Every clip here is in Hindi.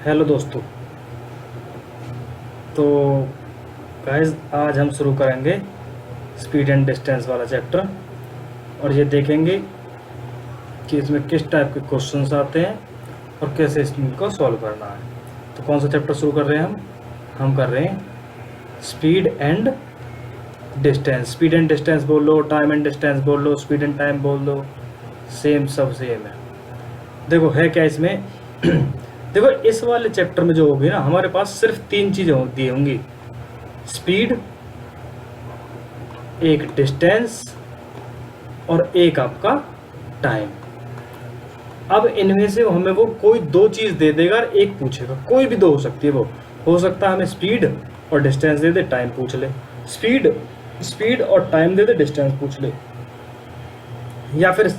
हेलो दोस्तों। तो गाइस आज हम शुरू करेंगे स्पीड एंड डिस्टेंस वाला चैप्टर और ये देखेंगे कि इसमें किस टाइप के क्वेश्चंस आते हैं और कैसे इनको सॉल्व करना है। तो कौन सा चैप्टर शुरू कर रहे हैं हम कर रहे हैं speed and distance. Speed and distance बोल लो, टाइम एंड डिस्टेंस बोल लो, स्पीड एंड टाइम बोल लो, सेम सब सेम है। देखो है क्या इसमें देखो इस वाले चैप्टर में जो होगी ना, हमारे पास सिर्फ 3 चीज़ें दी होंगी, स्पीड, एक डिस्टेंस और एक आपका टाइम। अब इनमें से हमें वो कोई 2 चीज़ दे देगा और एक पूछेगा, कोई भी 2 हो सकती है। वो हो सकता है हमें स्पीड और डिस्टेंस दे दे, टाइम पूछ ले, स्पीड और टाइम दे दे, डिस्टेंस पूछ ले, या फिर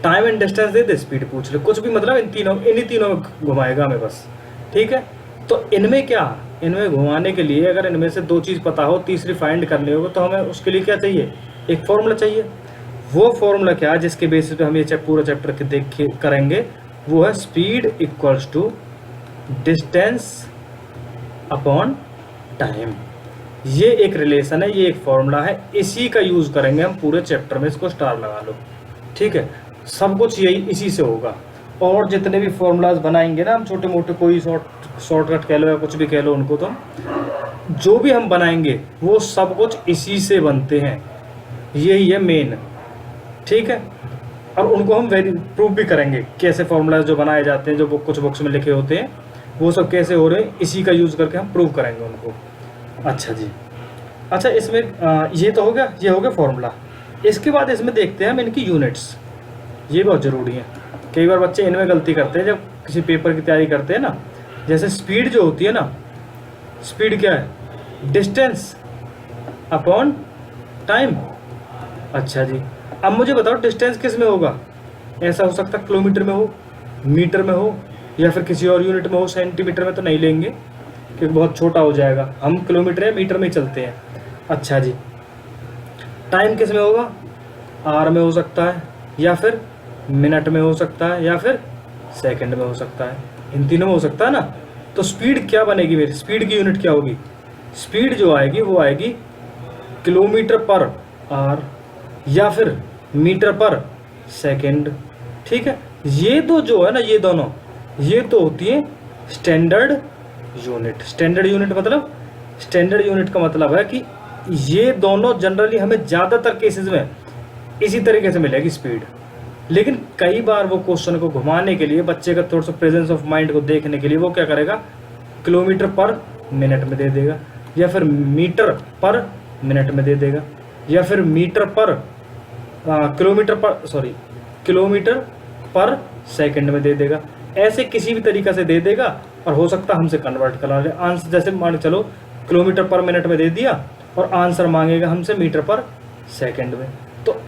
time and distance they they, speed पूछ ले, कुछ भी। मतलब इन्हीं तीनों में घुमाएगा हमें बस, ठीक है। तो इनमें घुमाने के लिए अगर इनमें से 2 चीज़ पता हो, तीसरी फाइंड करनी होगी, तो हमें उसके लिए क्या चाहिए, एक फॉर्मूला चाहिए। वो फॉर्मूला क्या है जिसके बेसिस पे हम ये पूरा चैप्टर के करेंगे, वो है speed equals to distance upon time. ये एक रिलेशन है, ये एक फॉर्मूला है, इसी का यूज़ करेंगे हम पूरे चैप्टर में। इसको स्टार लगा लो, ठीक है। सब कुछ यही इसी से होगा। और जितने भी फॉर्मूलाज बनाएंगे ना हम, छोटे मोटे, कोई शॉर्टकट कह लो या कुछ भी कह लो उनको, तो जो भी हम बनाएंगे वो सब कुछ इसी से बनते हैं, यही है मेन, ठीक है। और उनको हम प्रूव भी करेंगे, कैसे फॉर्मूलाज जो बनाए जाते हैं, जो कुछ बुक्स में लिखे होते हैं, वो सब कैसे हो रहे हैं, इसी का यूज़ करके हम प्रूव करेंगे उनको। अच्छा जी, अच्छा इसमें ये तो हो गया, ये हो गया फॉर्मूला। इसके बाद इसमें देखते हैं हम इनकी यूनिट्स, ये बहुत ज़रूरी है। कई बार बच्चे इनमें गलती करते हैं जब किसी पेपर की तैयारी करते हैं ना। जैसे स्पीड जो होती है ना, स्पीड क्या है, डिस्टेंस अपॉन टाइम। अच्छा जी, अब मुझे बताओ डिस्टेंस किस में होगा। ऐसा हो सकता है किलोमीटर में हो, मीटर में हो, या फिर किसी और यूनिट में हो। सेंटीमीटर में तो नहीं लेंगे क्योंकि बहुत छोटा हो जाएगा, हम किलोमीटर या मीटर में ही चलते हैं। अच्छा जी, टाइम किस में होगा, आर में हो सकता है, या फिर मिनट में हो सकता है, या फिर सेकंड में हो सकता है। इन तीनों में हो सकता है ना। तो स्पीड क्या बनेगी मेरी, स्पीड की यूनिट क्या होगी, स्पीड जो आएगी वो आएगी किलोमीटर पर आर या फिर मीटर पर सेकंड, ठीक है। ये दो जो है ना, ये दोनों, ये तो होती है स्टैंडर्ड यूनिट। स्टैंडर्ड यूनिट का मतलब है कि ये दोनों जनरली हमें ज़्यादातर केसेस में इसी तरीके से मिलेगी स्पीड। लेकिन कई बार वो क्वेश्चन को घुमाने के लिए, बच्चे का थोड़ा सा प्रेजेंस ऑफ माइंड को देखने के लिए, वो क्या करेगा, किलोमीटर पर मिनट में दे देगा, या फिर मीटर पर मिनट में दे देगा, या फिर किलोमीटर पर सेकंड में दे देगा। ऐसे किसी भी तरीक़ा से दे देगा और हो सकता है हमसे कन्वर्ट करा ले आंसर। जैसे मान चलो किलोमीटर पर मिनट में दे दिया और आंसर मांगेगा हमसे मीटर पर सेकंड में। तो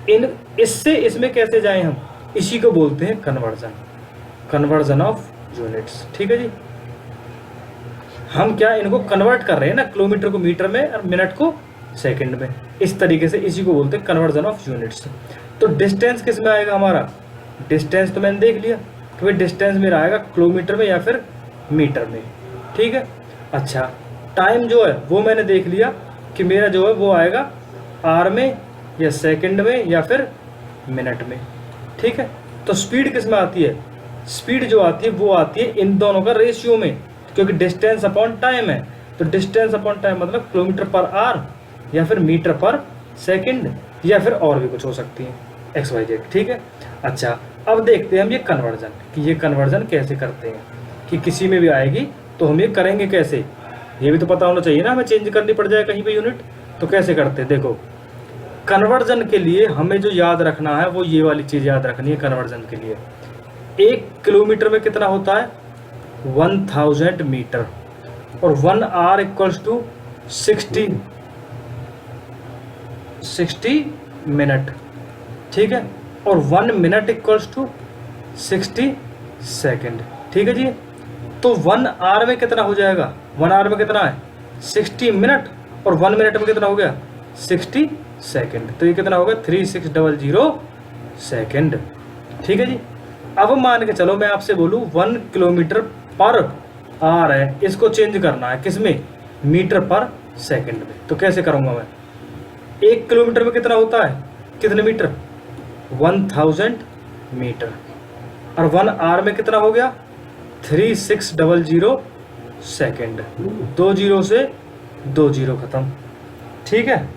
इसमें कैसे जाएं हम, इसी को बोलते हैं कन्वर्जन ऑफ यूनिट्स, ठीक है जी। हम क्या इनको कन्वर्ट कर रहे हैं ना, किलोमीटर को मीटर में और मिनट को सेकंड में, इस तरीके से इसी को बोलते हैं कन्वर्जन ऑफ यूनिट्स। तो डिस्टेंस किस में आएगा हमारा, डिस्टेंस तो मैंने देख लिया कि भाई डिस्टेंस मेरा आएगा किलोमीटर में या फिर मीटर में, ठीक है। अच्छा, टाइम जो है वो मैंने देख लिया कि मेरा जो है वो आएगा आर में या सेकंड में या फिर मिनट में, ठीक है। तो स्पीड किस में आती है, स्पीड जो आती है वो आती है इन दोनों का रेशियो में, क्योंकि डिस्टेंस अपॉन टाइम है। तो डिस्टेंस अपॉन टाइम मतलब किलोमीटर पर आर या फिर मीटर पर सेकंड, या फिर और भी कुछ हो सकती है, XYZ, ठीक है। अच्छा, अब देखते हैं हम ये कन्वर्जन, कि ये कन्वर्जन कैसे करते हैं, कि किसी में भी आएगी तो हम ये करेंगे कैसे, ये भी तो पता होना चाहिए ना, हमें चेंज करनी पड़ जाए कहीं पे यूनिट, तो कैसे करते हैं। देखो, कन्वर्जन के लिए हमें जो याद रखना है वो ये वाली चीज़ याद रखनी है। कन्वर्जन के लिए 1 किलोमीटर में कितना होता है, 1000 मीटर, और 1 आर इक्वल्स टू 60 मिनट, ठीक है। और 1 मिनट इक्वल्स टू 60 सेकेंड, ठीक है जी। तो 1 आर में कितना हो जाएगा, 1 आर में कितना है 60 मिनट, और 1 मिनट में कितना हो गया 60 सेकेंड। तो ये कितना होगा 3600 सेकेंड, ठीक है जी। अब मान के चलो मैं आपसे बोलूँ 1 किलोमीटर पर आर है, इसको चेंज करना है किस में, मीटर पर सेकंड में। तो कैसे करूँगा मैं, 1 किलोमीटर में कितना होता है, कितने मीटर, 1000 मीटर। और 1 आर में कितना हो गया, 3600 सेकेंड। 2 जीरो से 2 जीरो खत्म, ठीक है।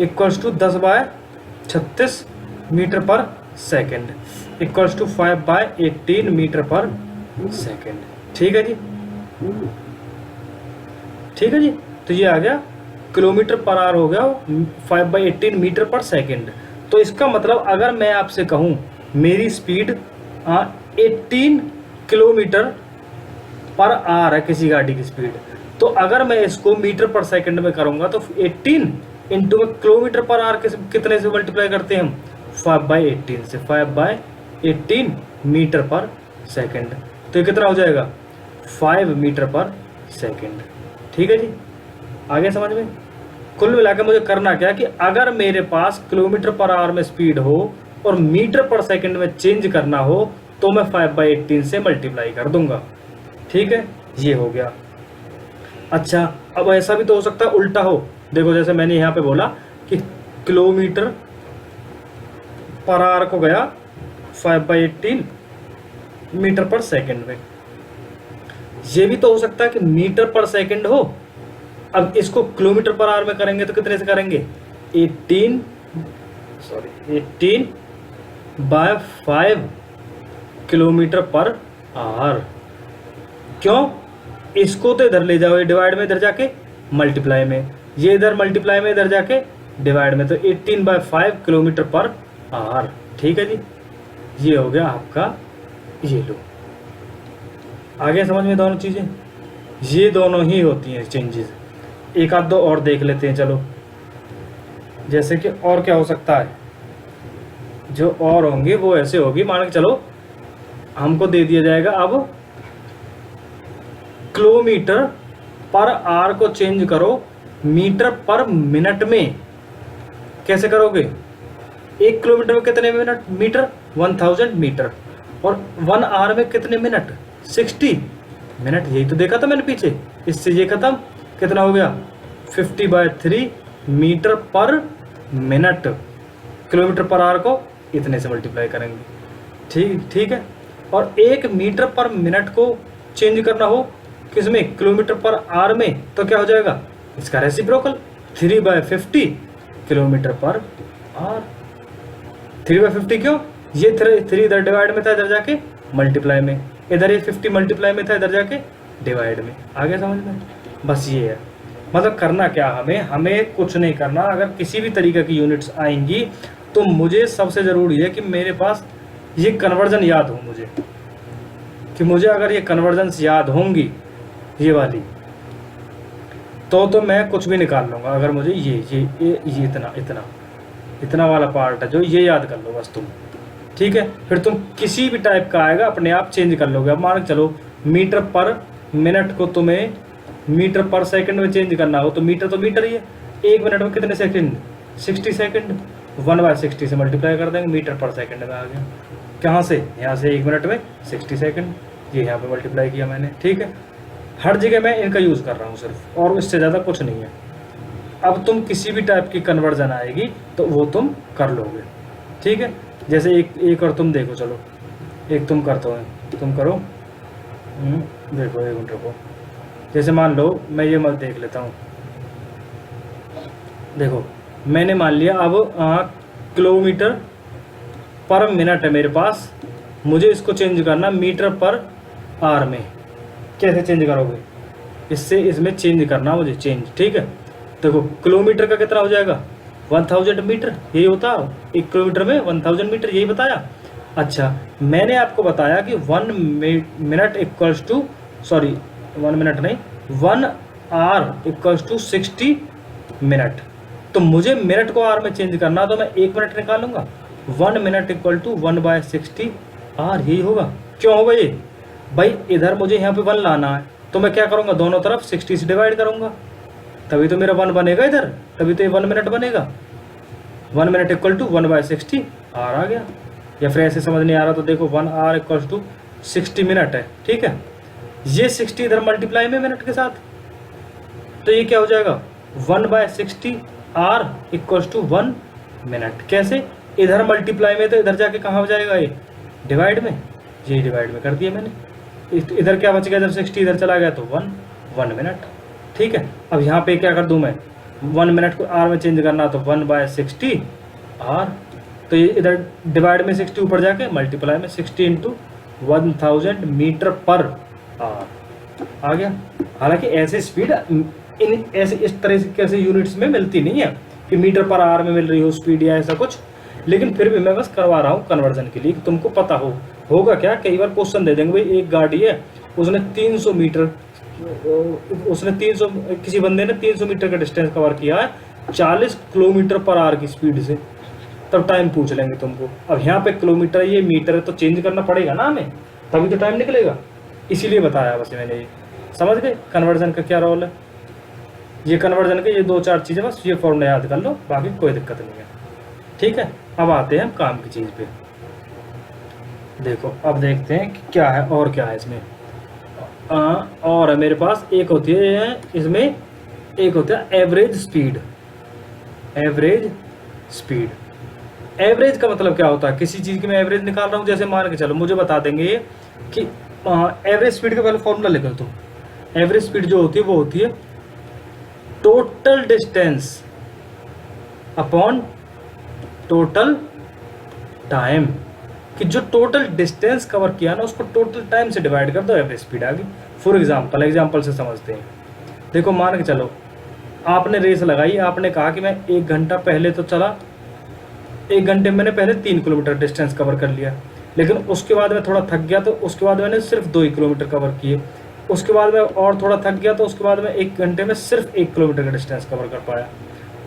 इक्वल्स टू 10/36 मीटर पर सेकेंड इक्वल्स टू 5/18 मीटर पर सेकेंड। ठीक है जी, ठीक है जी। तो ये आ गया किलोमीटर पर आवर हो गया 5/18 मीटर पर सेकेंड। तो इसका मतलब अगर मैं आपसे कहूँ मेरी स्पीड 18 किलोमीटर पर आवर है किसी गाड़ी की स्पीड, तो अगर मैं इसको मीटर पर सेकंड में करूंगा तो 18 इंटू में किलोमीटर पर आवर कितने से मल्टीप्लाई करते हैं हम, 5/18 से, 5/18 मीटर पर सेकंड। तो ये कितना हो जाएगा, 5 मीटर पर सेकंड। ठीक है जी, आगे समझ में। कुल मिलाकर मुझे करना क्या कि अगर मेरे पास किलोमीटर पर आवर में स्पीड हो और मीटर पर सेकंड में चेंज करना हो तो मैं 5/18 से मल्टीप्लाई कर दूंगा। ठीक है, ये हो गया। अच्छा, अब ऐसा भी तो हो सकता है उल्टा हो। देखो जैसे मैंने यहाँ पे बोला कि किलोमीटर पर आवर को गया 5/18 मीटर पर सेकंड में। ये भी तो हो सकता है कि मीटर पर सेकंड हो। अब इसको किलोमीटर पर आवर में करेंगे तो कितने से करेंगे, 18/5 किलोमीटर पर आवर। क्यों, इसको तो इधर ले जाओ, ये डिवाइड में इधर जाके मल्टीप्लाई में, ये इधर मल्टीप्लाई में इधर जाके डिवाइड में, तो 18/5 किलोमीटर पर आवर। ठीक है जी, ये हो गया आपका, ये लो। आगे समझ में दोनों चीजें, ये दोनों ही होती हैं चेंजेस। एक आध दो और देख लेते हैं चलो। जैसे कि और क्या हो सकता है, जो और होंगे वो ऐसे होगी, मान के चलो हमको दे दिया जाएगा अब किलोमीटर पर आवर को चेंज करो मीटर पर मिनट में। कैसे करोगे, 1 किलोमीटर में कितने मिनट, मीटर 1000 मीटर, और 1 आवर में कितने मिनट, 60 मिनट। यही तो देखा था मैंने पीछे, इससे ये खत्म। कितना हो गया, 50/3 मीटर पर मिनट। किलोमीटर पर आवर को इतने से मल्टीप्लाई करेंगे। ठीक है। और 1 मीटर पर मिनट को चेंज करना हो किसमें, किलोमीटर पर आवर में, तो क्या हो जाएगा, इसका रेसिप्रोकल 3/50 किलोमीटर पर आवर। 3/50 क्यों, ये 3 इधर डिवाइड में था, इधर जाके मल्टीप्लाई में, इधर ये 50 मल्टीप्लाई में था, इधर जाके डिवाइड में। आगे समझ में, बस ये है। मतलब करना क्या, हमें कुछ नहीं करना। अगर किसी भी तरीके की यूनिट्स आएंगी तो मुझे सबसे ज़रूरी है कि मेरे पास ये कन्वर्जन याद हो, मुझे अगर ये कन्वर्जन्स याद होंगी ये वाली, तो मैं कुछ भी निकाल लूँगा। अगर मुझे ये इतना वाला पार्ट है जो, ये याद कर लो बस तुम। ठीक है, फिर तुम किसी भी टाइप का आएगा अपने आप चेंज कर लोगे। अब मान चलो मीटर पर मिनट को तुम्हें मीटर पर सेकंड में चेंज करना हो तो मीटर तो मीटर ही है। 1 मिनट में कितने सेकंड, 60 सेकंड। 1/60 से मल्टीप्लाई कर देंगे, मीटर पर सेकंड में आ गया। कहाँ से, यहाँ से 1 मिनट में 60 सेकंड, ये यहाँ पे मल्टीप्लाई किया मैंने। ठीक है, हर जगह मैं इनका यूज़ कर रहा हूँ सिर्फ, और इससे ज़्यादा कुछ नहीं है। अब तुम किसी भी टाइप की कन्वर्जन आएगी तो वो तुम कर लोगे। ठीक है, जैसे एक और तुम देखो, चलो एक तुम करते हो, तुम करो। देखो 1 मिनट रुको। जैसे मान लो मैं ये मत देख लेता हूँ। देखो मैंने मान लिया अब किलोमीटर पर मिनट है मेरे पास, मुझे इसको चेंज करना मीटर पर आवर में। कैसे चेंज करोगे, इसमें चेंज करना मुझे, चेंज। ठीक है, देखो किलोमीटर का कितना हो जाएगा, 1000 मीटर, यही होता 1 किलोमीटर में 1000 मीटर, यही बताया। अच्छा, मैंने आपको बताया कि 1 minute equals to, sorry 1 minute नहीं, 1 आवर इक्वल्स टू 60 मिनट। तो मुझे मिनट को आवर में चेंज करना, तो मैं 1 मिनट निकालूंगा। 1 मिनट इक्वल टू 1/60 आवर, यही होगा। क्यों होगा ये भाई, इधर मुझे यहाँ पे 1 लाना है, तो मैं क्या करूँगा, दोनों तरफ 60 से डिवाइड करूँगा, तभी तो मेरा 1 बनेगा इधर, तभी तो ये 1 मिनट बनेगा। 1 मिनट इक्वल टू 1/60 आवर आ गया। या फिर ऐसे समझ नहीं आ रहा तो देखो 1 आवर इक्वल्स टू 60 मिनट है, ठीक है। ये 60 इधर मल्टीप्लाई में मिनट के साथ, तो ये क्या हो जाएगा 1/60 आर इक्वल्स टू 1 मिनट। कैसे, इधर मल्टीप्लाई में तो इधर जाके कहाँ हो जाएगा, ये डिवाइड में, ये डिवाइड में कर दिया मैंने। इधर क्या बच गया, जब 60 इधर चला गया तो 1 मिनट, ठीक है। अब यहाँ पे क्या कर दूँ मैं, 1 मिनट को आर में चेंज करना तो 1/60 आर, तो ये इधर डिवाइड में 60 ऊपर जाके मल्टीप्लाई में 60 इंटू 1000 मीटर पर आवर आ गया। हालांकि ऐसे स्पीड ऐसे इस तरह से कैसे यूनिट्स में मिलती नहीं है कि मीटर पर आवर में मिल रही हो स्पीड या ऐसा कुछ, लेकिन फिर भी मैं बस करवा रहा हूँ कन्वर्जन के लिए कि तुमको पता होगा क्या। कई बार क्वेश्चन दे देंगे, भाई एक गाड़ी है उसने 300 मीटर, किसी बंदे ने 300 मीटर का डिस्टेंस कवर किया है 40 किलोमीटर पर आवर की स्पीड से, तब टाइम पूछ लेंगे तुमको। अब यहाँ पे किलोमीटर, ये मीटर है, तो चेंज करना पड़ेगा ना हमें, तभी तो टाइम निकलेगा, इसीलिए बताया बस मैंने ये। समझ गए कन्वर्जन का क्या रोल है। ये कन्वर्जन के ये 2-4 चीज़ें, बस ये फॉर्मूला याद कर लो, बाकी कोई दिक्कत नहीं है, ठीक है। अब आते हैं काम की चीज़ पे। देखो अब देखते हैं कि क्या है और क्या है इसमें। और मेरे पास एक होती है इसमें, एक होता है average speed. Average speed, average का मतलब क्या होता है, किसी चीज़ की मैं एवरेज निकाल रहा हूँ, जैसे मान के चलो मुझे बता देंगे कि एवरेज स्पीड का पहले फॉर्मूला लिख लो तुम। एवरेज स्पीड जो होती है वो होती है total distance upon total time, कि जो टोटल डिस्टेंस कवर किया ना उसको टोटल टाइम से डिवाइड कर दो, एवरेज स्पीड आ गई। फॉर एग्जाम्पल से समझते हैं। देखो मान के चलो आपने रेस लगाई, आपने कहा कि मैं 1 घंटा पहले तो चला, 1 घंटे मैंने पहले 3 किलोमीटर डिस्टेंस कवर कर लिया, लेकिन उसके बाद मैं थोड़ा थक गया तो उसके बाद मैंने सिर्फ 2 ही किलोमीटर कवर किए, उसके बाद मैं और थोड़ा थक गया तो उसके बाद मैं 1 घंटे में सिर्फ 1 किलोमीटर का डिस्टेंस कवर कर पाया।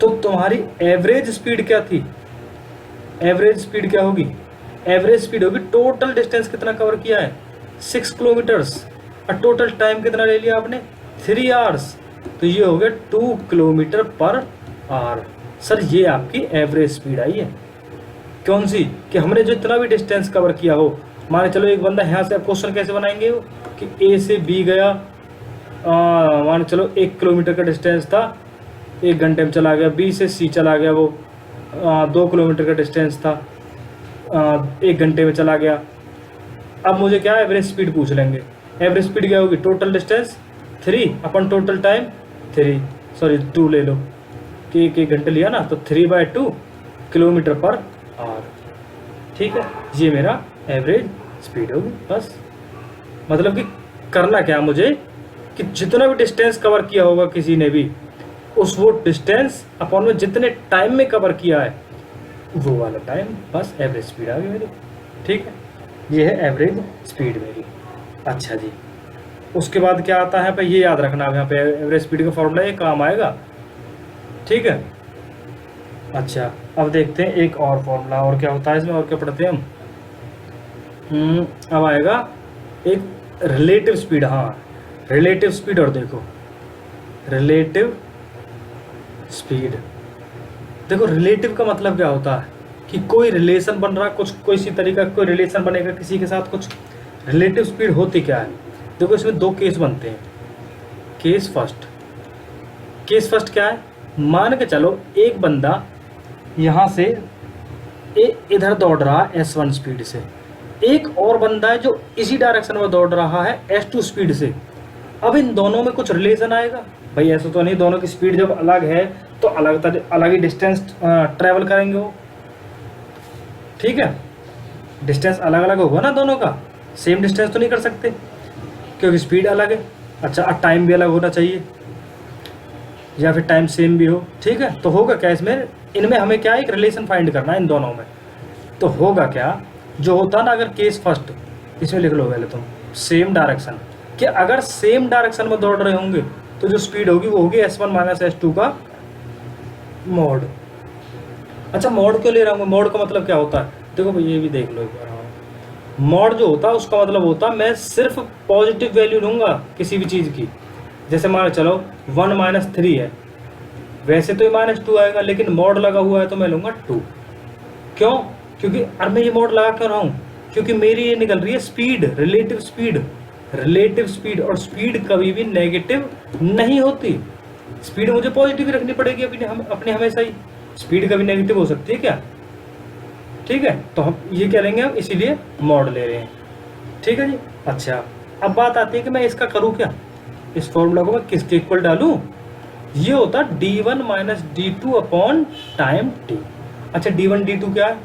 तो तुम्हारी एवरेज स्पीड क्या थी, एवरेज स्पीड क्या होगी, एवरेज स्पीड होगी टोटल डिस्टेंस कितना कवर किया है 6 किलोमीटर्स, और टोटल टाइम कितना ले लिया आपने 3 आवर्स, तो ये हो गया 2 किलोमीटर पर आवर। सर ये आपकी एवरेज स्पीड आई है, कौन सी, कि हमने जो इतना भी डिस्टेंस कवर किया हो। मान चलो एक बंदा यहाँ से, क्वेश्चन कैसे बनाएंगे वो कि ए से बी गया, मान चलो 1 किलोमीटर का डिस्टेंस था, 1 घंटे में चला गया, बी से सी चला गया वो 2 किलोमीटर का डिस्टेंस था, 1 घंटे में चला गया। अब मुझे क्या एवरेज स्पीड पूछ लेंगे, एवरेज स्पीड क्या होगी टोटल डिस्टेंस 3 अपन टोटल टाइम 2 ले लो कि 1 घंटे लिया ना, तो 3/2 किलोमीटर पर आवर, ठीक है। ये मेरा एवरेज स्पीड होगी बस। मतलब कि करना क्या मुझे कि जितना भी डिस्टेंस कवर किया होगा किसी ने भी, उस वो डिस्टेंस अपॉन में जितने टाइम में कवर किया है वो वाला टाइम, बस एवरेज स्पीड आ गई मेरी, ठीक है। ये है एवरेज स्पीड मेरी। अच्छा जी, उसके बाद क्या आता है भाई, ये याद रखना, अब यहाँ पे एवरेज स्पीड का फॉर्मूला ये काम आएगा, ठीक है। अच्छा अब देखते हैं एक और फॉर्मूला, और क्या होता है इसमें, और क्या पढ़ते हैं हम। अब आएगा एक रिलेटिव स्पीड। हाँ रिलेटिव स्पीड, और देखो रिलेटिव स्पीड, देखो रिलेटिव का मतलब क्या होता है कि कोई रिलेशन बन रहा, कुछ कोई सी तरीका कोई रिलेशन बनेगा किसी के साथ कुछ। रिलेटिव स्पीड होती क्या है, देखो इसमें 2 केस बनते हैं। केस फर्स्ट क्या है, मान के चलो एक बंदा यहाँ से इधर दौड़ रहा है S1 स्पीड से, एक और बंदा है जो इसी डायरेक्शन में दौड़ रहा है S2 स्पीड से। अब इन दोनों में कुछ रिलेशन आएगा भाई, ऐसा तो नहीं दोनों की स्पीड जब अलग है तो अलग ही डिस्टेंस ट्रैवल करेंगे वो, ठीक है। डिस्टेंस अलग अलग होगा ना दोनों का, सेम डिस्टेंस तो नहीं कर सकते क्योंकि स्पीड अलग है। अच्छा टाइम भी अलग होना चाहिए, या फिर टाइम सेम भी हो, ठीक है। तो होगा क्या इसमें, इनमें हमें क्या एक रिलेशन फाइंड करना है इन दोनों में। तो होगा क्या, जो होता ना, अगर केस फर्स्ट इसमें लिख लो पहले तुम, सेम डायरेक्शन, कि अगर सेम डायरेक्शन में दौड़ रहे होंगे तो जो स्पीड होगी वो होगी S1 - S2 का मोड। अच्छा मोड क्यों ले रहा हूँ, मोड का मतलब क्या होता है, देखो भाई ये भी देख लो एक बार। मोड जो होता है उसका मतलब होता है मैं सिर्फ पॉजिटिव वैल्यू लूँगा किसी भी चीज़ की। जैसे मान चलो 1 - 3 है, वैसे तो ये -2 आएगा, लेकिन मोड लगा हुआ है तो मैं लूँगा 2। क्यों, क्योंकि अरे मैं ये मोड लगा क्यों रहा हूँ, क्योंकि मेरी ये निकल रही है speed, relative speed. Relative speed, और स्पीड कभी भी नेगेटिव नहीं होती, स्पीड मुझे पॉजिटिव ही रखनी पड़ेगी अपने हमेशा ही, स्पीड कभी नेगेटिव हो सकती है क्या? ठीक है, तो हम ये कह लेंगे, हम इसीलिए मॉड ले रहे हैं। ठीक है जी। अच्छा, अब बात आती है कि मैं इसका करूँ क्या, इस फॉर्मूला को मैं किसके इक्वल डालूं? ये होता d1 minus d2 upon time t। अच्छा, d1 d2 क्या है,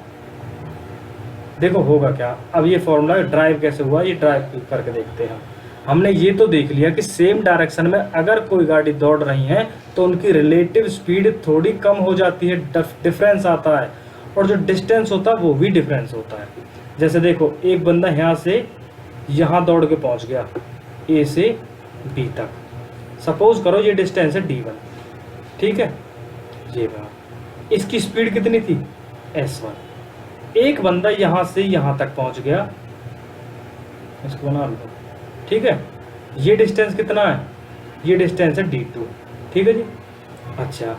देखो होगा क्या। अब ये फॉर्मूला ड्राइव कैसे हुआ, ये ड्राइव करके देखते हैं। हमने ये तो देख लिया कि सेम डायरेक्शन में अगर कोई गाड़ी दौड़ रही है तो उनकी रिलेटिव स्पीड थोड़ी कम हो जाती है, डिफरेंस आता है, और जो डिस्टेंस होता है वो भी डिफरेंस होता है। जैसे देखो, एक बंदा यहाँ से यहाँ दौड़ के पहुँच गया ए से बी तक, सपोज करो ये डिस्टेंस है d1, ठीक है, ये रहा, इसकी स्पीड कितनी थी s1। एक बंदा यहाँ से यहाँ तक पहुँच गया, इसको बना लो, ठीक है, ये डिस्टेंस कितना है, ये डिस्टेंस है d2, ठीक है जी। अच्छा,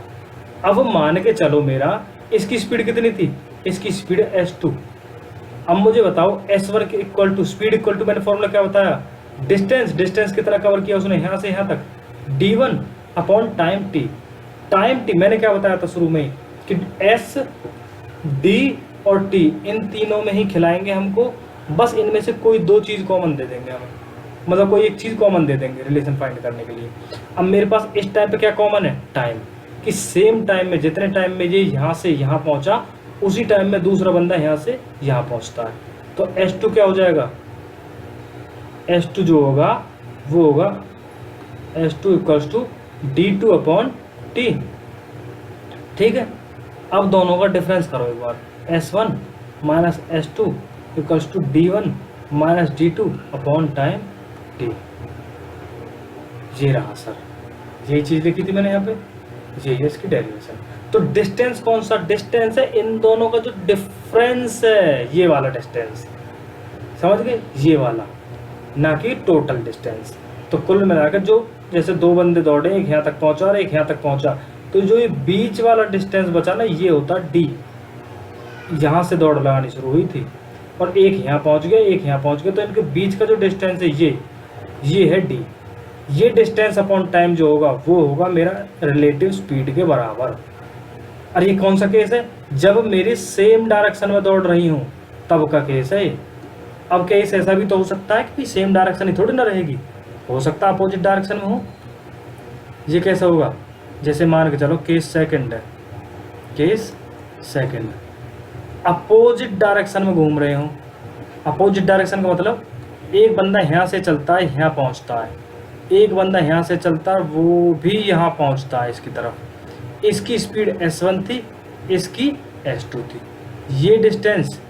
अब मान के चलो मेरा इसकी स्पीड कितनी थी, इसकी स्पीड s2। अब मुझे बताओ s1 के equal to speed equal to, मैंने फॉर्मूला क्या बताया, डिस्टेंस, डिस्टेंस कितना कवर किया उसने यहाँ से यहाँ तक, d1 upon time t। Time t मैंने क्या बताया था शुरू में कि s, d और t इन तीनों में ही खिलाएंगे हमको, बस इनमें से कोई दो चीज़ कॉमन दे देंगे हमें, मतलब कोई एक चीज़ कॉमन दे देंगे रिलेशन फाइंड करने के लिए। अब मेरे पास इस टाइम पे क्या कॉमन है, टाइम, कि सेम टाइम में जितने टाइम में ये यहाँ से यहाँ पहुँचा उसी टाइम में दूसरा बंदा यहाँ से यहाँ पहुँचता है। तो s2 क्या हो जाएगा, s2 जो होगा वो होगा s2 equals to d2 upon t। ठीक है, अब दोनों का डिफरेंस करो एक बार, s1 minus s2 equals to d1 minus d2 upon time t। ये रहा सर, यही चीज़ लिखी थी मैंने यहाँ पे, ये इसकी डेरिवेशन। तो डिस्टेंस कौन सा डिस्टेंस है, इन दोनों का जो डिफरेंस है, ये वाला डिस्टेंस, समझ गए, ये वाला, ना कि टोटल डिस्टेंस। तो कुल मिलाकर जो, जैसे दो बंदे दौड़े, एक यहाँ तक पहुँचा और एक यहाँ तक पहुँचा, तो जो ये बीच वाला डिस्टेंस बचा ना, ये होता d। यहाँ से दौड़ लगानी शुरू हुई थी और एक यहाँ पहुँच गया, एक यहाँ पहुँच गया, तो इनके बीच का जो डिस्टेंस है ये है d। ये डिस्टेंस अपॉन टाइम जो होगा वो होगा मेरा रिलेटिव स्पीड के बराबर। और ये कौन सा केस है, जब मेरी सेम डायरेक्शन में दौड़ रही हूँ तब का केस है। अब केस ऐसा भी तो हो सकता है कि सेम डायरेक्शन ही थोड़ी ना रहेगी, हो सकता है अपोजिट डायरेक्शन में हो। ये कैसा होगा, जैसे मान के चलो केस सेकंड है, केस सेकंड, अपोजिट डायरेक्शन में घूम रहे हो। अपोजिट डायरेक्शन का मतलब एक बंदा यहाँ से चलता है यहाँ पहुँचता है, एक बंदा यहाँ से चलता है वो भी यहाँ पहुँचता है इसकी तरफ। इसकी स्पीड s1 थी, इसकी s2 थी। ये डिस्टेंस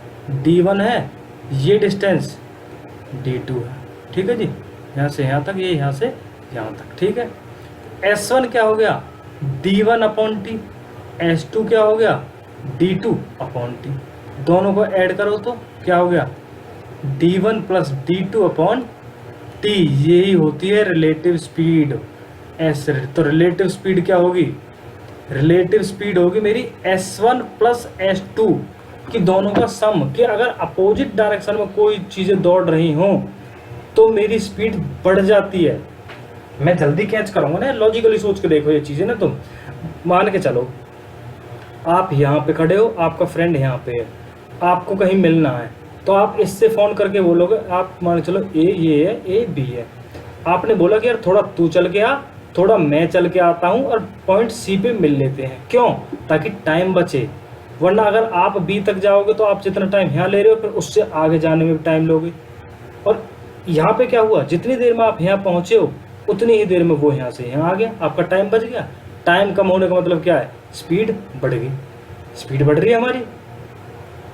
d1 है, ये डिस्टेंस d2 है। ठीक है जी, यहाँ से यहाँ तक, ये यहाँ से यहाँ तक। ठीक है, s1 क्या हो गया, d1 अपॉन टी, s2 क्या हो गया, d2 अपॉन टी। दोनों को ऐड करो तो क्या हो गया, d1 plus d2 upon T. यही होती है रिलेटिव स्पीड s। तो रिलेटिव स्पीड क्या होगी, रिलेटिव स्पीड होगी मेरी s1 प्लस s2 कि दोनों का सम, कि अगर अपोजिट डायरेक्शन में कोई चीज़ें दौड़ रही हों तो मेरी स्पीड बढ़ जाती है। मैं जल्दी कैच करूँगा ना, लॉजिकली सोच के देखो ये चीज़ें ना। तुम मान के चलो आप यहाँ पे खड़े हो, आपका फ्रेंड यहाँ पे है, आपको कहीं मिलना है, तो आप इससे फ़ोन करके बोलोगे, आप मान के चलो ये है, ए बी है, आपने बोला कि यार थोड़ा तू चल के आ, थोड़ा मैं चल के आता हूँ और पॉइंट सी पे मिल लेते हैं। क्यों, ताकि टाइम बचे। वरना अगर आप बी तक जाओगे तो आप जितना टाइम यहाँ ले रहे हो फिर उससे आगे जाने में भी टाइम लोगे। और यहाँ पे क्या हुआ, जितनी देर में आप यहाँ पहुँचे हो उतनी ही देर में वो यहाँ से यहाँ आ गया, आपका टाइम बच गया। टाइम कम होने का मतलब क्या है, स्पीड बढ़ गई। स्पीड बढ़ रही है हमारी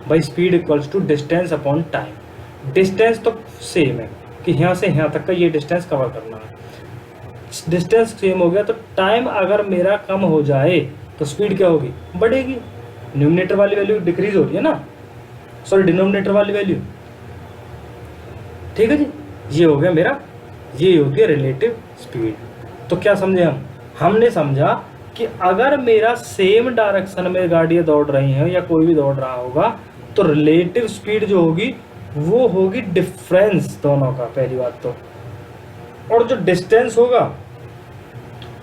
भाई, speed equals to distance upon time. Distance तो सेम है कि यहाँ से यहाँ तक का ये डिस्टेंस कवर करना है, डिस्टेंस सेम हो गया। तो टाइम अगर मेरा कम हो जाए तो स्पीड क्या होगी, बढ़ेगी। न्यूमरेटर वाली वैल्यू डिक्रीज हो रही है ना, सॉरी डिनोमिनेटर वाली वैल्यू। ठीक है जी, ये हो गया मेरा, ये होती है रिलेटिव स्पीड। तो क्या समझे हमने समझा कि अगर मेरा सेम डायरेक्शन में गाड़ियाँ दौड़ रही हैं या कोई भी दौड़ रहा होगा तो रिलेटिव स्पीड जो होगी वो होगी डिफरेंस दोनों का, पहली बात तो। और जो डिस्टेंस होगा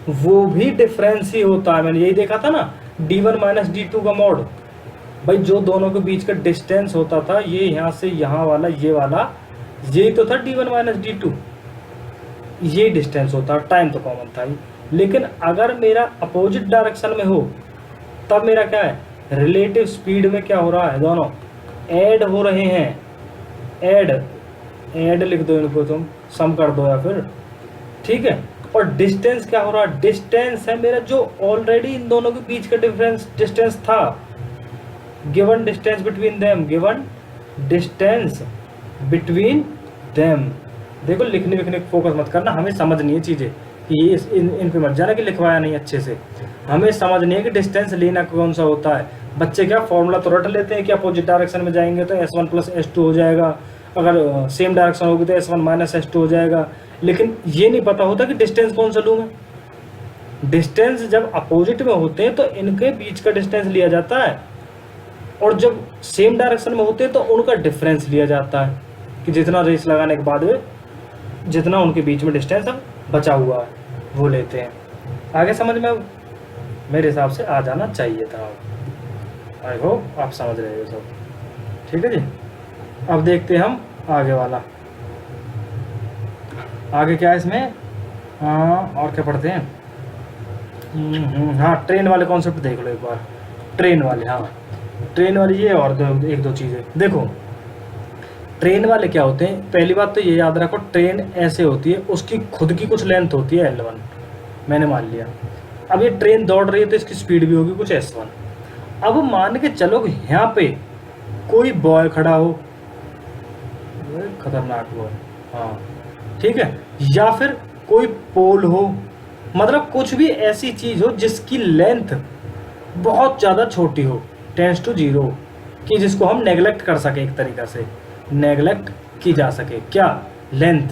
वो भी डिफरेंस ही होता है। मैंने यही देखा था ना, d1 माइनस d2 का मॉड। भाई जो दोनों के बीच का डिस्टेंस होता था, ये यहाँ से यहाँ वाला, ये वाला, यही तो था d1 माइनस d2, ये डिस्टेंस होता। टाइम तो कॉमन था ही। लेकिन अगर मेरा अपोजिट डायरेक्शन में हो तब मेरा क्या है, रिलेटिव स्पीड में क्या हो रहा है, दोनों ऐड हो रहे हैं। ऐड लिख दो इनको तुम, सम कर दो या फिर, ठीक है। और डिस्टेंस क्या हो रहा है, डिस्टेंस है मेरा जो ऑलरेडी इन दोनों के बीच का डिस्टेंस था। Given distance between them, given distance between them. देखो लिखने विखने फोकस मत करना, हमें समझनी है चीज़ें कि ये इन पे मत जाना कि लिखवाया नहीं अच्छे से। हमें समझनी है कि डिस्टेंस लेना कौन सा होता है। बच्चे क्या फॉर्मूला तो रट लेते हैं कि अपोजिट डायरेक्शन में जाएंगे तो s1 प्लस s2 हो जाएगा, अगर सेम डायरेक्शन होगी तो s1 माइनस s2 हो जाएगा। लेकिन ये नहीं पता होता कि डिस्टेंस कौन सा लूँ मैं। डिस्टेंस जब अपोजिट में होते हैं तो इनके बीच का डिस्टेंस लिया जाता है, और जब सेम डायरेक्शन में होते हैं तो उनका डिफरेंस लिया जाता है कि जितना रेस लगाने के बाद में जितना उनके बीच में डिस्टेंस अब बचा हुआ है वो लेते हैं। आगे समझ में मेरे हिसाब से आ जाना चाहिए था। आई होप आप समझ रहे हो सब, ठीक है जी। अब देखते हैं हम आगे वाला, आगे क्या है इसमें, और क्या पढ़ते हैं। हाँ, ट्रेन वाले कॉन्सेप्ट देख लो एक बार। ट्रेन वाले, हाँ ट्रेन वाले ये, और एक दो चीज़ें देखो। ट्रेन वाले क्या होते हैं, पहली बात तो ये याद रखो, ट्रेन ऐसे होती है, उसकी खुद की कुछ लेंथ होती है L1, मैंने मान लिया। अब ये ट्रेन दौड़ रही है तो इसकी स्पीड भी होगी कुछ S1। अब मान के चलो यहाँ पे कोई बॉय खड़ा हो, खतरनाक बॉय, हाँ ठीक है, या फिर कोई पोल हो, मतलब कुछ भी ऐसी चीज़ हो जिसकी लेंथ बहुत ज़्यादा छोटी हो, टेंस टू 0, कि जिसको हम नेगलेक्ट कर सके, एक तरीक़ा से नेगलेक्ट की जा सके। क्या लेंथ,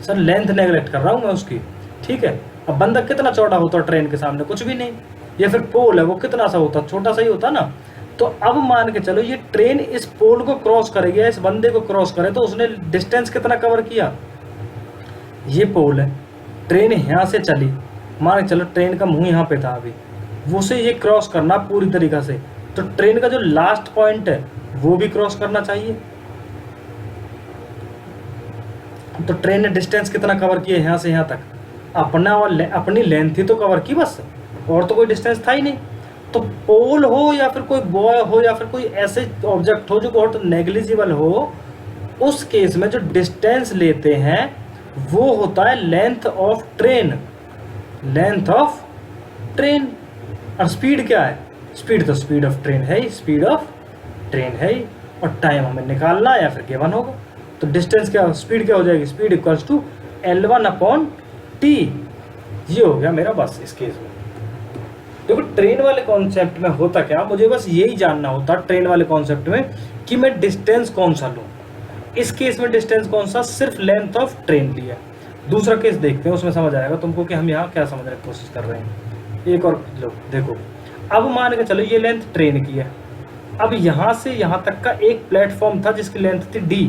सर लेंथ नेगलेक्ट कर रहा हूँ मैं उसकी, ठीक है। अब बंदा कितना चौड़ा होता है ट्रेन के सामने, कुछ भी नहीं। या फिर पोल है, वो कितना सा होता, छोटा सा ही होता ना। तो अब मान के चलो ये ट्रेन इस पोल को क्रॉस करेगी, इस बंदे को क्रॉस करे, तो उसने डिस्टेंस कितना कवर किया। ये पोल है, ट्रेन यहाँ से चली, मान के चलो ट्रेन का मुंह यहाँ पे था अभी, वो से ये क्रॉस करना पूरी तरीक़ा से, तो ट्रेन का जो लास्ट पॉइंट है वो भी क्रॉस करना चाहिए। तो ट्रेन ने डिस्टेंस कितना कवर किया यहाँ से यहाँ तक, अपना और अपनी लेंथ ही तो कवर की बस, और तो कोई डिस्टेंस था ही नहीं। तो पोल हो या फिर कोई बॉय हो या फिर कोई ऐसे ऑब्जेक्ट हो जो बहुत नेग्लिजिबल हो, उस केस में जो डिस्टेंस लेते हैं वो होता है length of train, length of train. और स्पीड क्या है, स्पीड तो स्पीड ऑफ ट्रेन है ही, स्पीड ऑफ ट्रेन है ही, और टाइम हमें निकालना या फिर गिवन होगा। तो डिस्टेंस क्या, स्पीड क्या हो जाएगी, स्पीड इक्वल्स टू L1/T। ये हो गया मेरा बस इस केस में। देखो ट्रेन वाले कॉन्सेप्ट में होता क्या, मुझे बस यही जानना होता ट्रेन वाले कॉन्सेप्ट में कि मैं डिस्टेंस कौन सा लूँ। इस केस में डिस्टेंस कौन सा, सिर्फ लेंथ ऑफ ट्रेन लिया। दूसरा केस देखते हैं, उसमें समझ आएगा तुमको कि हम यहाँ क्या समझने की कोशिश कर रहे हैं। एक और लो, देखो अब मान के चलो ये लेंथ ट्रेन की है। अब यहाँ से यहाँ तक का एक प्लेटफॉर्म था जिसकी लेंथ थी D।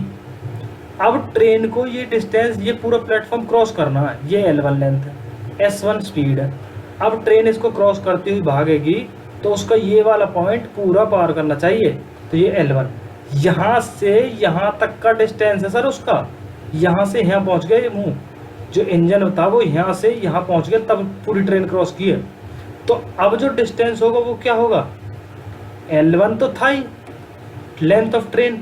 अब ट्रेन को ये डिस्टेंस, ये पूरा प्लेटफॉर्म क्रॉस करना है, ये L1 लेंथ है, S1 स्पीड है। अब ट्रेन इसको क्रॉस करती हुई भागेगी तो उसका ये वाला पॉइंट पूरा पार करना चाहिए, तो ये L1। यहाँ से यहाँ तक का डिस्टेंस है सर उसका, यहाँ से यहाँ पहुँच गया, ये मुँह जो इंजन था वो यहाँ से यहाँ पहुँच गया, तब पूरी ट्रेन क्रॉस की है। तो अब जो डिस्टेंस होगा वो क्या होगा, L1 तो था ही, लेंथ ऑफ ट्रेन,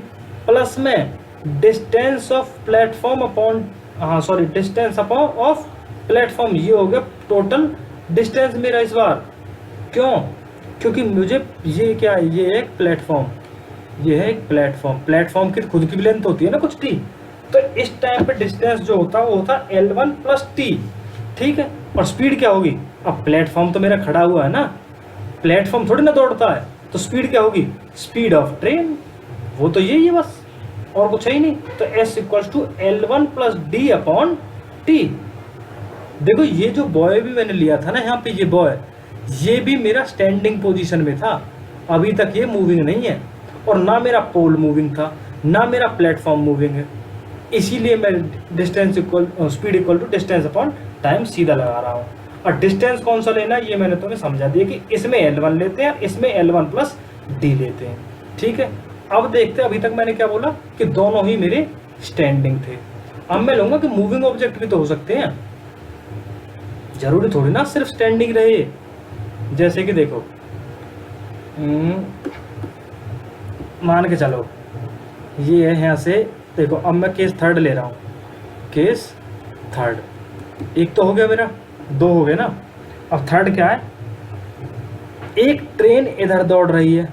प्लस में डिस्टेंस ऑफ प्लेटफॉर्म अपॉन, हाँ sorry distance upon of platform, ये हो गया टोटल डिस्टेंस मेरा इस बार। क्यों, क्योंकि मुझे ये क्या है, ये एक प्लेटफॉर्म, ये है एक प्लेटफॉर्म, प्लेटफॉर्म की खुद की भी लेंथ होती है ना कुछ T। तो इस टाइम पे डिस्टेंस जो होता है वो होता L1 + T, ठीक है। और स्पीड क्या होगी, अब प्लेटफॉर्म तो मेरा खड़ा हुआ है ना, प्लेटफॉर्म थोड़ी ना दौड़ता है, तो स्पीड क्या होगी, स्पीड ऑफ ट्रेन, वो तो यही है बस, और कुछ है ही नहीं। तो S = L1 + D/T। देखो ये जो बॉय भी मैंने लिया था ना यहाँ पे, ये बॉय, ये भी मेरा स्टैंडिंग पोजीशन में था, अभी तक ये मूविंग नहीं है। और ना मेरा पोल मूविंग था, ना मेरा प्लेटफॉर्म मूविंग है, इसीलिए मैं distance equal speed equal to distance upon time सीधा लगा रहा हूँ। और डिस्टेंस कौन सा लेना है ये मैंने तुम्हें समझा दिया कि इसमें L1 लेते हैं, इसमें L1 प्लस डी लेते हैं। ठीक है, अब देखते हैं, अभी तक मैंने क्या बोला कि दोनों ही मेरे स्टैंडिंग थे। अब मैं लूंगा कि मूविंग ऑब्जेक्ट भी तो हो सकते हैं, जरूरी थोड़ी ना सिर्फ स्टैंडिंग रहे। जैसे कि देखो मान के चलो ये है, यहाँ से देखो, अब मैं केस थर्ड ले रहा हूँ, केस थर्ड, एक तो हो गया मेरा, दो हो गए ना। अब थर्ड क्या है, एक ट्रेन इधर दौड़ रही है,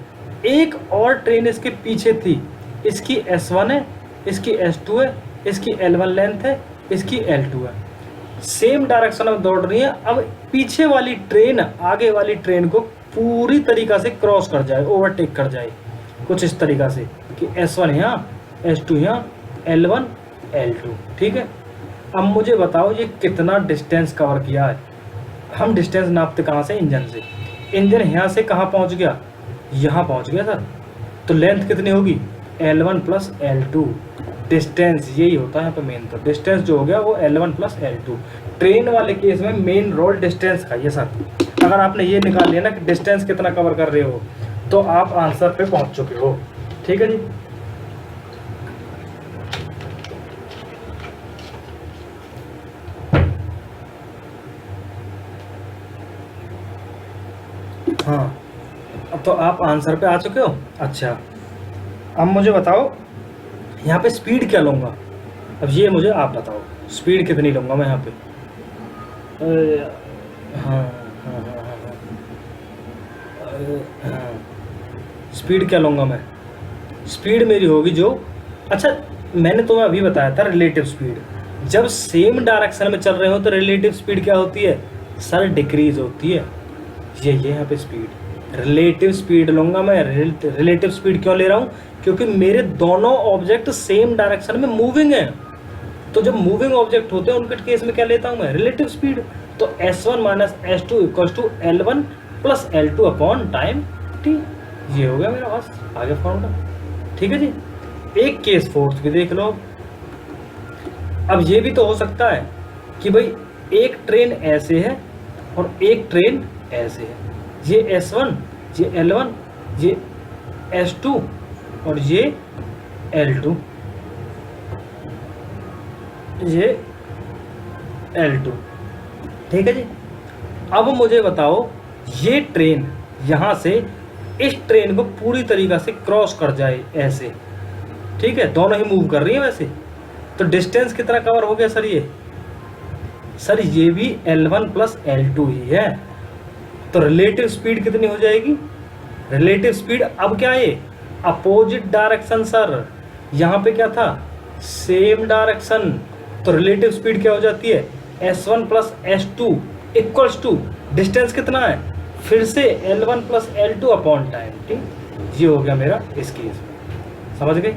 एक और ट्रेन इसके पीछे थी, इसकी S1 है, इसकी S2 है, इसकी L1 लेंथ है, इसकी L2 है, सेम डायरेक्शन में दौड़ रही है। अब पीछे वाली ट्रेन आगे वाली ट्रेन को पूरी तरीका से क्रॉस कर जाए, ओवरटेक कर जाए, कुछ इस तरीका से कि S1 यहाँ, S2 यहाँ, L1 L2। ठीक है, अब मुझे बताओ ये कितना डिस्टेंस कवर किया है। हम डिस्टेंस नापते कहाँ से, इंजन से। इंजन यहाँ से कहाँ पहुँच गया, यहाँ पहुँच गया सर, तो लेंथ कितनी होगी, L1 प्लस L2। डिस्टेंस यही होता है यहाँ पे मेन, तो डिस्टेंस जो हो गया वो L1 प्लस L2। ट्रेन वाले केस में मेन रोल डिस्टेंस का, ये सर अगर आपने ये निकाल लिया ना कि डिस्टेंस कितना कवर कर रहे हो, तो आप आंसर पे पहुंच चुके हो। ठीक है जी, हाँ, अब तो आप आंसर पे आ चुके हो। अच्छा, अब मुझे बताओ यहाँ पे स्पीड क्या लूँगा। अब ये मुझे आप बताओ स्पीड कितनी लूँगा मैं यहाँ पे। हाँ हाँ हाँ हाँ हाँ, स्पीड क्या लूँगा मैं, स्पीड मेरी होगी जो, अच्छा मैंने तुम्हें अभी बताया था रिलेटिव स्पीड, जब सेम डायरेक्शन में चल रहे हो तो रिलेटिव स्पीड क्या होती है सर, डिक्रीज होती है। ये यहाँ पे स्पीड, रिलेटिव स्पीड लूँगा मैं। रिलेटिव स्पीड क्यों ले रहा हूँ, क्योंकि मेरे दोनों ऑब्जेक्ट सेम डायरेक्शन में मूविंग हैं। तो जब मूविंग ऑब्जेक्ट होते हैं उनके केस में क्या लेता हूँ मैं, रिलेटिव स्पीड। तो S1 minus S2 equals to L1 plus L2 upon time t। ये हो गया मेरा पास आगे फॉर्मूला। ठीक है जी, एक केस फोर्थ भी देख लो। अब ये भी तो हो सकता है कि भाई एक ट्रेन ऐसे है और एक ट्रेन ऐसे है, ये S1, ये L1, ये S2 और ये L2, ये L2। ठीक है जी, अब मुझे बताओ ये ट्रेन यहाँ से इस ट्रेन को पूरी तरीका से क्रॉस कर जाए ऐसे, ठीक है, दोनों ही मूव कर रही है वैसे, तो डिस्टेंस कितना कवर हो गया सर ये, सर ये भी L1 प्लस L2 ही है। तो रिलेटिव स्पीड कितनी हो जाएगी, रिलेटिव स्पीड अब क्या है, अपोजिट डायरेक्शन सर, यहाँ पे क्या था सेम डायरेक्शन, तो रिलेटिव स्पीड क्या हो जाती है S1 plus S2 equals to distance कितना है, फिर से L1 plus L2 upon time. ठीक, ये हो गया मेरा इस केस में, समझ गए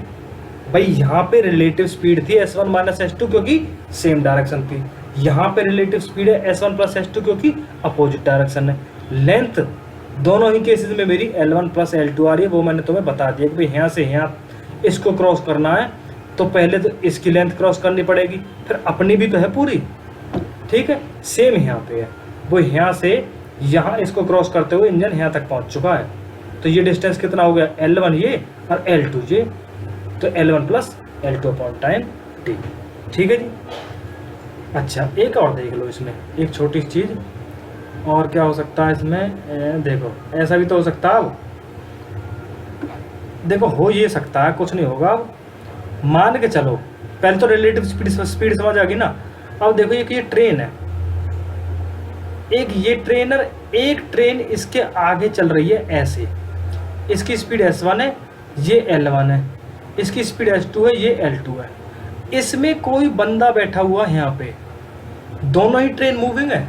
भाई। यहाँ पे रिलेटिव स्पीड थी S1 माइनस S2 क्योंकि सेम डायरेक्शन थी, यहाँ पे रिलेटिव स्पीड है S1 प्लस S2 क्योंकि अपोजिट डायरेक्शन है। लेंथ दोनों ही केसेस में मेरी L1 प्लस L2 आ रही है, वो मैंने तुम्हें बता दिया कि भाई यहाँ से यहाँ इसको क्रॉस करना है तो पहले तो इसकी लेंथ क्रॉस करनी पड़ेगी, फिर अपनी भी तो है पूरी। ठीक है, सेम यहाँ पे है, वो यहाँ से यहाँ इसको क्रॉस करते हुए इंजन यहाँ तक पहुँच चुका है। तो ये डिस्टेंस कितना हो गया, L1 ये और L2 ये, तो L1 plus L2 upon time t। ठीक है जी, अच्छा एक और देख लो इसमें, एक छोटी चीज़ और क्या हो सकता है इसमें, देखो ऐसा भी तो हो सकता है। अब देखो हो ये सकता है, कुछ नहीं होगा। अब मान के चलो, पहले तो रिलेटिव स्पीड समझ आ गई ना। अब देखो ये ट्रेन है, एक ये ट्रेनर, एक ट्रेन इसके आगे चल रही है ऐसे, इसकी स्पीड S1 है, ये L1 है, इसकी स्पीड S2 है, ये L2 है। इसमें कोई बंदा बैठा हुआ है यहाँ पे, दोनों ही ट्रेन मूविंग है।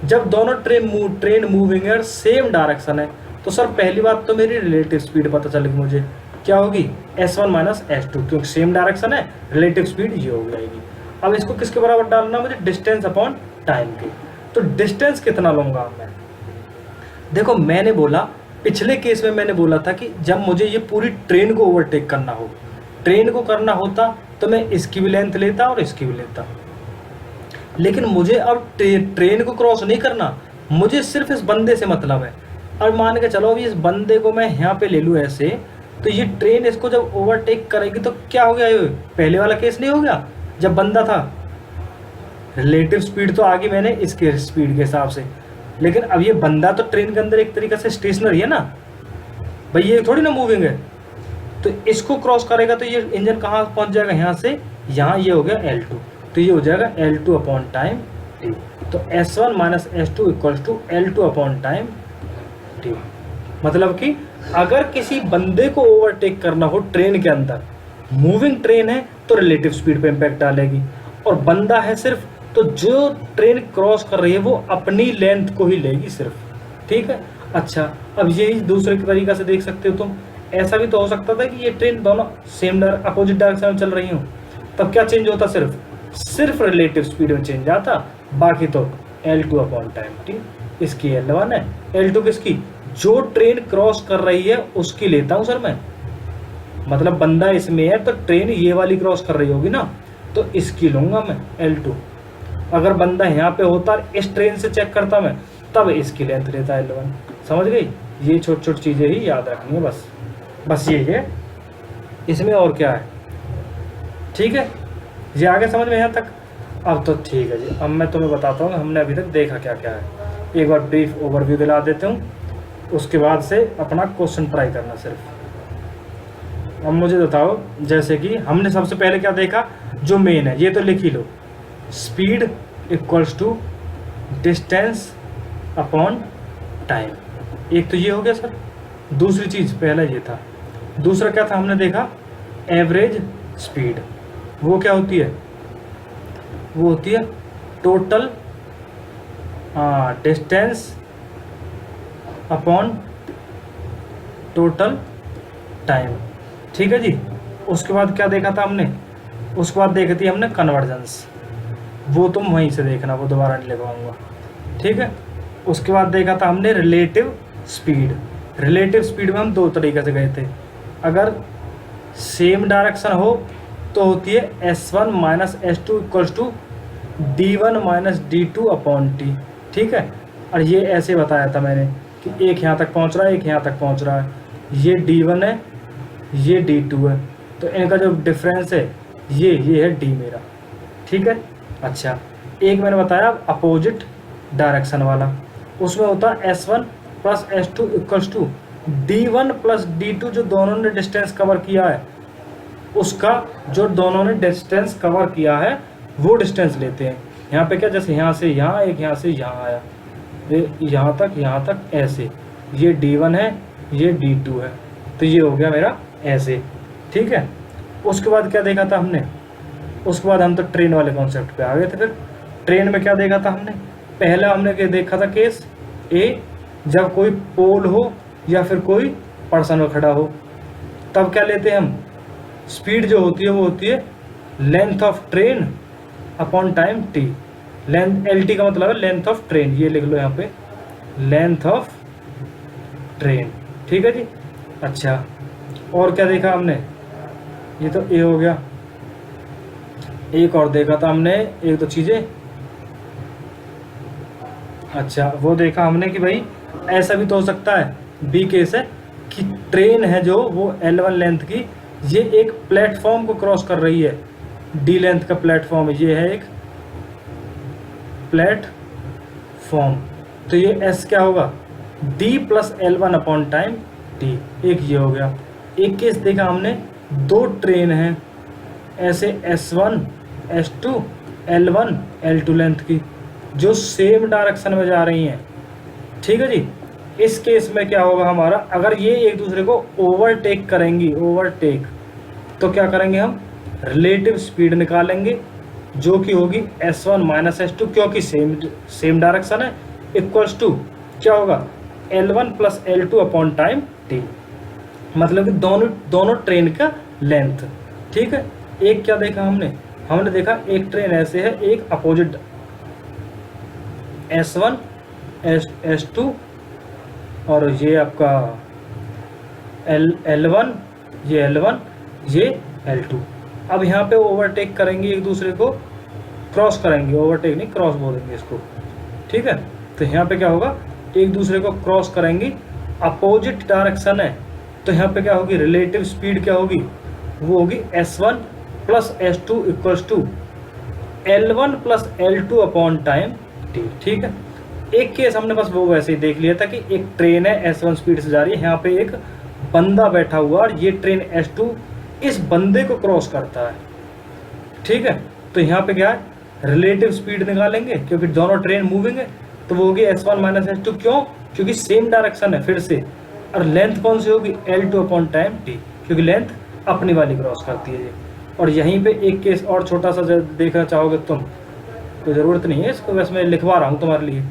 जब दोनों ट्रेन मूविंग है और सेम डायरेक्शन है, तो सर पहली बात तो मेरी रिलेटिव स्पीड पता चलेगी मुझे, क्या होगी S1 माइनस S2, क्योंकि सेम डायरेक्शन है, रिलेटिव स्पीड ये हो जाएगी। अब इसको किसके बराबर डालना मुझे, डिस्टेंस अपॉन टाइम के। तो डिस्टेंस कितना लूंगा मैं, देखो मैंने बोला पिछले केस में मैंने बोला था कि जब मुझे ये पूरी ट्रेन को ओवरटेक करना हो, ट्रेन को करना होता तो मैं इसकी भी लेंथ लेता और इसकी भी लेता, लेकिन मुझे अब ट्रेन को क्रॉस नहीं करना, मुझे सिर्फ इस बंदे से मतलब है। और मान के चलो अभी इस बंदे को मैं यहाँ पे ले लूँ ऐसे, तो ये ट्रेन इसको जब ओवरटेक करेगी तो क्या हो गया, ये पहले वाला केस नहीं हो गया जब बंदा था, रिलेटिव स्पीड तो आ गई मैंने इसके स्पीड के हिसाब से, लेकिन अब ये बंदा तो ट्रेन के अंदर एक तरीके से स्टेशनरी है ना भाई, ये थोड़ी ना मूविंग है। तो इसको क्रॉस करेगा तो ये इंजन कहाँ पहुँच जाएगा, यहाँ से यहाँ, ये हो गया L2, तो ये हो जाएगा L2 अपॉन टाइम t। तो S1 minus S2 equals to L2 upon time t। मतलब कि अगर किसी बंदे को ओवरटेक करना हो ट्रेन के अंदर, मूविंग ट्रेन है तो रिलेटिव स्पीड पे इम्पैक्ट डालेगी, और बंदा है सिर्फ, तो जो ट्रेन क्रॉस कर रही है वो अपनी लेंथ को ही लेगी सिर्फ, ठीक है। अच्छा, अब यही दूसरे तरीका से देख सकते हो तुम, ऐसा भी तो हो सकता था कि ये ट्रेन दोनों सेम अपोजिट डायरेक्शन में चल रही हो, तब क्या चेंज होता, सिर्फ रिलेटिव स्पीड में चेंज आता, बाकी तो L2 अपॉन टाइम t। इसकी L1 है, L2 किसकी, जो ट्रेन क्रॉस कर रही है उसकी लेता हूँ सर मैं, मतलब बंदा इसमें है तो ट्रेन ये वाली क्रॉस कर रही होगी ना, तो इसकी लूंगा मैं L2। अगर बंदा यहाँ पे होता इस ट्रेन से चेक करता मैं, तब इसकी लेंथ लेता L1। समझ गई, ये छोटी छोटी चीज़ें ही याद रखनी है बस ये है इसमें, और क्या है, ठीक है। ये आगे समझ में यहाँ तक, अब तो ठीक है जी। अब मैं तुम्हें बताता हूँ हमने अभी तक देखा क्या क्या है, एक बार ब्रीफ ओवरव्यू दिला देते हूँ, उसके बाद से अपना क्वेश्चन ट्राई करना सिर्फ। अब मुझे बताओ, जैसे कि हमने सबसे पहले क्या देखा, जो मेन है ये तो लिख ही लो, speed equals to distance upon time, एक तो ये हो गया सर। दूसरी चीज़, पहला ये था, दूसरा क्या था हमने देखा, एवरेज स्पीड, वो क्या होती है, वो होती है total distance upon total time, ठीक है जी। उसके बाद क्या देखा था हमने, उसके बाद देखी थी हमने कन्वर्जेंस, वो तुम वहीं से देखना, वो दोबारा नहीं लिखवाऊंगा, ठीक है। उसके बाद देखा था हमने रिलेटिव स्पीड। रिलेटिव स्पीड में हम दो तरीके से गए थे, अगर सेम डायरेक्शन हो तो होती है S1 minus S2 equals to D1 minus D2 upon T, ठीक है। और ये ऐसे बताया था मैंने कि एक यहाँ तक पहुँच रहा है, एक यहाँ तक पहुँच रहा है, ये D1 है, ये D2 है, तो इनका जो डिफरेंस है ये है D मेरा, ठीक है। अच्छा, एक मैंने बताया अपोजिट डायरेक्शन वाला, उसमें होता है S1 plus S2 equals to D1 plus D2, जो दोनों ने डिस्टेंस कवर किया है उसका, जो दोनों ने डिस्टेंस कवर किया है वो डिस्टेंस लेते हैं। यहाँ पे क्या, जैसे यहाँ से यहाँ, एक यहाँ से यहाँ आया, यहाँ तक ऐसे, ये D1 है, ये D2 है, तो ये हो गया मेरा ऐसे, ठीक है। उसके बाद क्या देखा था हमने, उसके बाद हम तो ट्रेन वाले कॉन्सेप्ट पे आ गए थे। फिर ट्रेन में क्या देखा था हमने, पहला हमने देखा था केस ए, जब कोई पोल हो या फिर कोई पर्सन खड़ा हो, तब क्या लेते हैं हम, स्पीड जो होती है वो होती है length of train upon time T. Length LT का मतलब है लेंथ ऑफ ट्रेन, ये लिख लो यहाँ पे, लेंथ ऑफ ट्रेन, ठीक है जी। अच्छा, और क्या देखा हमने, ये तो ए हो गया, एक और देखा था हमने, एक दो चीज़ें। अच्छा, वो देखा हमने कि भाई ऐसा भी तो हो सकता है, बी केस है कि ट्रेन है जो वो L1 लेंथ की, ये एक प्लेटफॉर्म को क्रॉस कर रही है, D लेंथ का प्लेटफॉर्म, ये है एक प्लेटफॉर्म, तो ये S क्या होगा, D plus L1 upon time T, एक ये हो गया। एक केस देखा हमने, दो ट्रेन हैं ऐसे S1 S2 L1 L2 length की, जो सेम डायरेक्शन में जा रही हैं, ठीक है जी। इस केस में क्या होगा हमारा, अगर ये एक दूसरे को ओवरटेक करेंगी, ओवरटेक, तो क्या करेंगे हम, रिलेटिव स्पीड निकालेंगे, जो कि होगी S1 माइनस S2, क्योंकि सेम डायरेक्शन है, इक्वल्स टू क्या होगा, L1 plus L2 upon time T, मतलब कि दोनों ट्रेन का लेंथ, ठीक है। एक क्या देखा हमने देखा एक ट्रेन ऐसे है, एक अपोजिट S1 S2 और ये आपका L1, ये L1, ये L2। अब यहाँ पे ओवरटेक करेंगे एक दूसरे को, क्रॉस करेंगे, ओवरटेक नहीं क्रॉस बोलेंगे इसको, ठीक है। तो यहाँ पे क्या होगा, एक दूसरे को क्रॉस करेंगी, अपोजिट डायरेक्शन है, तो यहाँ पे क्या होगी, रिलेटिव स्पीड क्या होगी, वो होगी S1 plus S2 equals to L1 plus L2 upon time t, ठीक है। एक केस हमने बस वो वैसे ही देख लिया था कि एक ट्रेन है S1 स्पीड से जा रही है, यहाँ पे एक बंदा बैठा हुआ और ये ट्रेन S2 इस बंदे को क्रॉस करता है, ठीक है। तो यहाँ पे क्या है, रिलेटिव स्पीड निकालेंगे क्योंकि दोनों ट्रेन मूविंग है, तो वो होगी S1 माइनस S2, क्यों, क्योंकि सेम डायरेक्शन है फिर से। और लेंथ कौन सी होगी, L2 अपॉन टाइम t, क्योंकि लेंथ अपनी वाली क्रॉस करती है ये। और यहीं पे एक केस और छोटा सा देखना चाहोगे तुम, तो ज़रूरत नहीं है इसको, बस मैं लिखवा रहा हूँ तुम्हारे लिए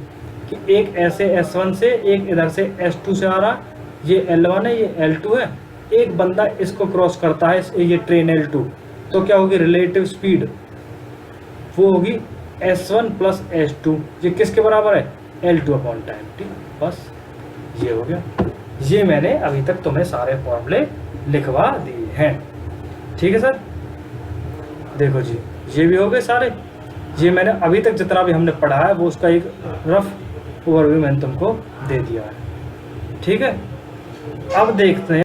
कि एक ऐसे S1 से, एक इधर से S2 से आ रहा, ये L1 है, ये L2 है, एक बंदा इसको क्रॉस करता है, ये ट्रेन L2, तो क्या होगी रिलेटिव स्पीड, वो होगी S1 प्लस S2, ये किसके बराबर है, L2 अपॉन टाइम t। बस ये हो गया, ये मैंने अभी तक तुम्हें सारे फॉर्मूले लिखवा दिए हैं, ठीक है सर। देखो जी, ये भी हो गए सारे, ये मैंने अभी तक जितना भी हमने पढ़ा है वो उसका एक रफ ओवरव्यू मैंने तुमको दे दिया है, ठीक है। अब देखते हैं